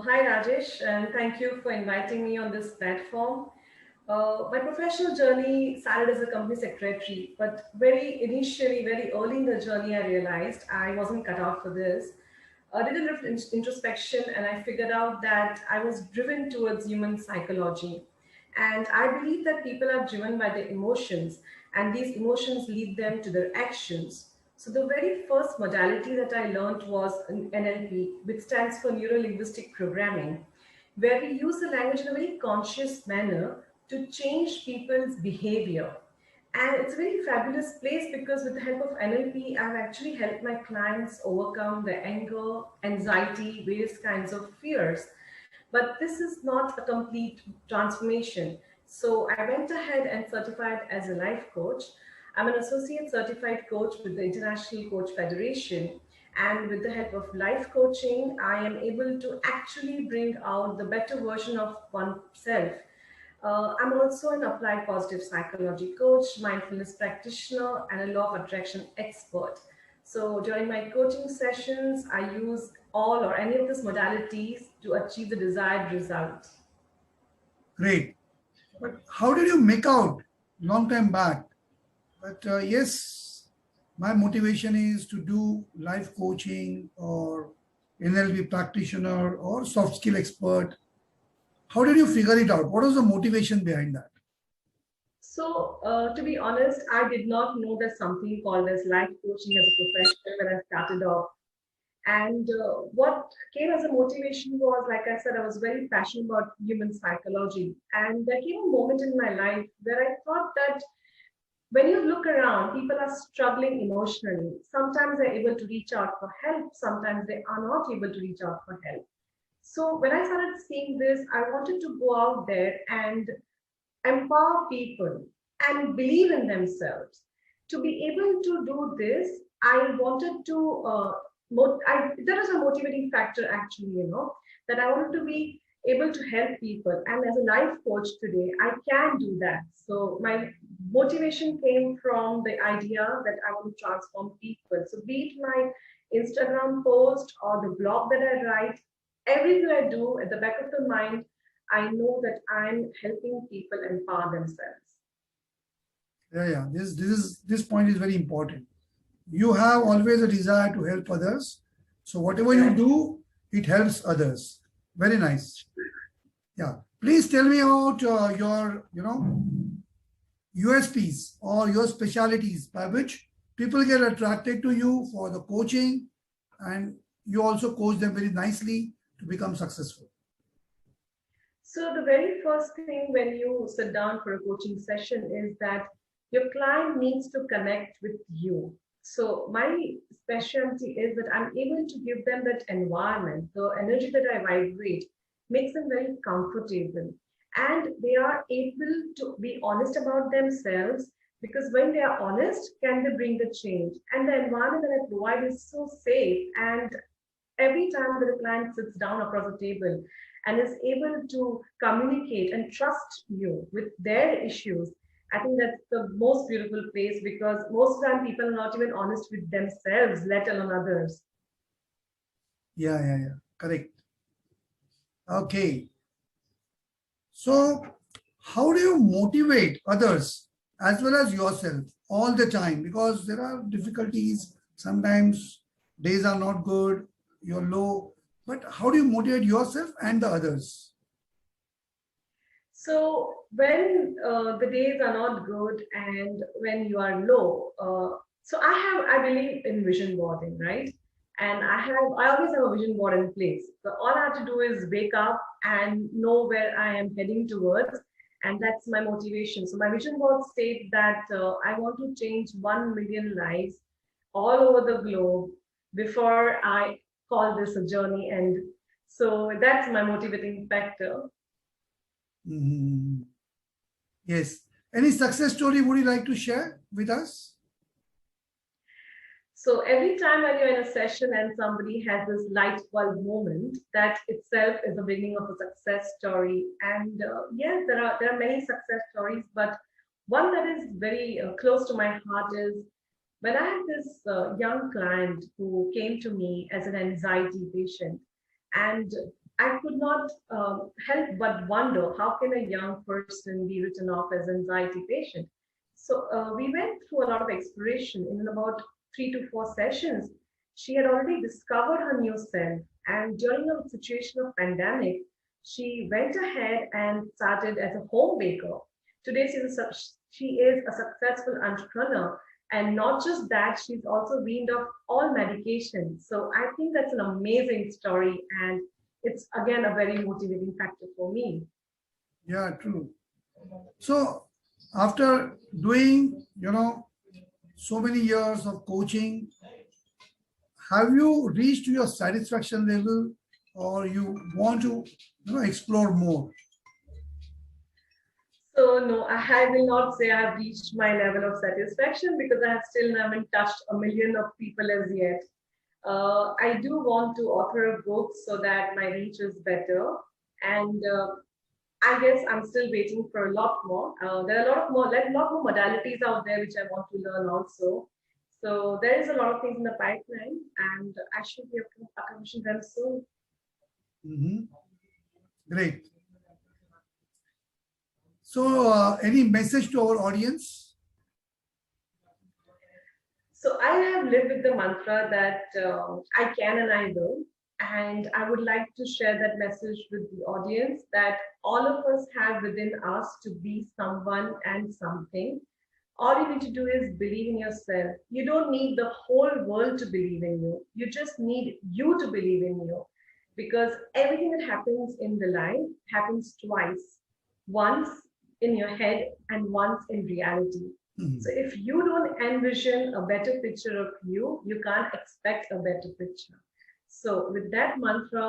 Hi Rajesh, and thank you for inviting me on this platform. My professional journey started as a company secretary, but very early in the journey, I realized I wasn't cut out for this. I did a little introspection and I figured out that I was driven towards human psychology. And I believe that people are driven by their emotions, and these emotions lead them to their actions. So, the very first modality that I learned was NLP, which stands for Neuro Linguistic Programming, where we use the language in a very conscious manner to change people's behavior. And it's a very fabulous place because with the help of NLP, I've actually helped my clients overcome their anger, anxiety, various kinds of fears. But this is not a complete transformation. So I went ahead and certified as a life coach. I'm an associate certified coach with the International Coach Federation. And with the help of life coaching, I am able to actually bring out the better version of oneself. I'm also an applied positive psychology coach, mindfulness practitioner, and a law of attraction expert. So during my coaching sessions, I use all or any of these modalities to achieve the desired result. Great. But how did you make out long time back? But yes, my motivation is to do life coaching or NLP practitioner or soft skill expert. How did you figure it out? What was the motivation behind that? So, to be honest, I did not know there's something called as life coaching as a profession when I started off. And what came as a motivation was, like I said, I was very passionate about human psychology. And there came a moment in my life where I thought that when you look around, people are struggling emotionally. Sometimes they're able to reach out for help, sometimes they are not able to reach out for help. So when I started seeing this, I wanted to go out there and empower people and believe in themselves. To be able to do this, I wanted to, that was a motivating factor actually, that I wanted to be able to help people. And as a life coach today, I can do that. So my motivation came from the idea that I want to transform people. So be it my Instagram post or the blog that I write, everything I do at the back of the mind, I know that I'm helping people empower themselves. Yeah. This point is very important. You have always a desire to help others. So whatever you Correct. do, it helps others. Very nice. Yeah. Please tell me about your, USPs or your specialities by which people get attracted to you for the coaching, and you also coach them very nicely to become successful. So, the very first thing when you sit down for a coaching session is that your client needs to connect with you. So, my specialty is that I'm able to give them that environment, the energy that I vibrate makes them very comfortable. And they are able to be honest about themselves because when they are honest, can they bring the change? And the environment that I provide is so safe, and every time that a client sits down across the table and is able to communicate and trust you with their issues, I think that's the most beautiful place because most of the time people are not even honest with themselves, let alone others. Yeah. Correct. Okay. So, how do you motivate others as well as yourself all the time? Because there are difficulties. Sometimes days are not good, you're low. But how do you motivate yourself and the others? So when the days are not good and when you are low, I believe in vision boarding, right? And I always have a vision board in place. So all I have to do is wake up and know where I am heading towards, and that's my motivation. So my vision board states that I want to change 1 million lives all over the globe before I call this a journey end. So that's my motivating factor. Mhm. Yes. Any success story would you like to share with us? So every time when you're in a session and somebody has this light bulb moment, that itself is the beginning of a success story. And yes, there are many success stories, but one that is very close to my heart is when I had this young client who came to me as an anxiety patient, and I could not help but wonder how can a young person be written off as anxiety patient. So we went through a lot of exploration. In about 3 to 4 sessions, she had already discovered her new self. And during a situation of pandemic, she went ahead and started as a home baker. Today, she is a successful entrepreneur. And not just that, she's also weaned off all medication. So I think that's an amazing story. And it's again a very motivating factor for me. Yeah, true. So after doing, so many years of coaching, have you reached your satisfaction level, or you want to, explore more? So no, I will not say I've reached my level of satisfaction because I have still haven't touched a million of people as yet. I do want to author a book so that my reach is better, and I guess I'm still waiting for a lot more. There are a lot of more, like, lot more modalities out there which I want to learn also. So there is a lot of things in the pipeline, and I should be accomplishing them soon. Mhm. Great. So, any message to our audience? So I have lived with the mantra that I can and I will. And I would like to share that message with the audience that all of us have within us to be someone and something. All you need to do is believe in yourself. You don't need the whole world to believe in you. You just need you to believe in you. Because everything that happens in the life happens twice, once in your head and once in reality. So Mhm. if you don't envision a better picture of you, you can't expect a better picture. So with that mantra,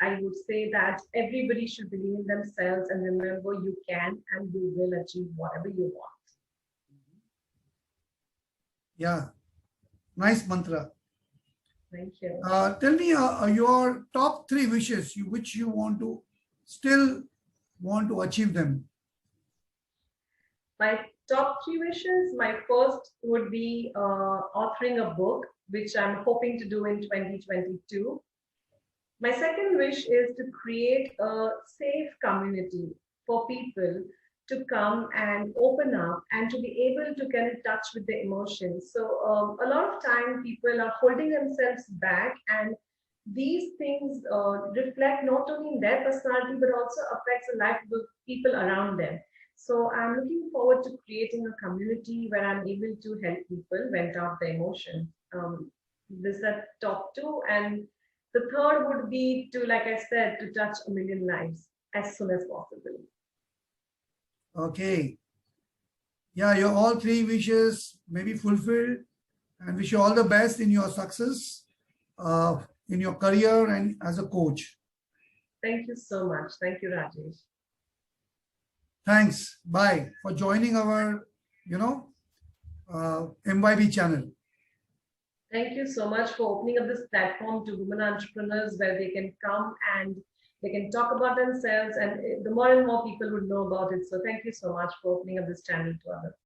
I would say that everybody should believe in themselves and remember you can and you will achieve whatever you want. Yeah, nice mantra. Thank you. Tell me your top three wishes which you want to still want to achieve them. My top three wishes. My first would be authoring a book, which I'm hoping to do in 2022. My second wish is to create a safe community for people to come and open up and to be able to get in touch with their emotions. So a lot of time people are holding themselves back, and these things reflect not only in their personality but also affects the life of the people around them. So I'm looking forward to creating a community where I'm able to help people vent out their emotions. This are top two, and the third would be to, like I said, to touch a million lives as soon as possible. Okay. Yeah, your all three wishes may be fulfilled, and wish you all the best in your success, in your career and as a coach. Thank you so much. Thank you, Rajesh. Thanks. Bye for joining our, MYB channel. Thank you so much for opening up this platform to women entrepreneurs where they can come and they can talk about themselves, and the more and more people would know about it. So thank you so much for opening up this channel to others.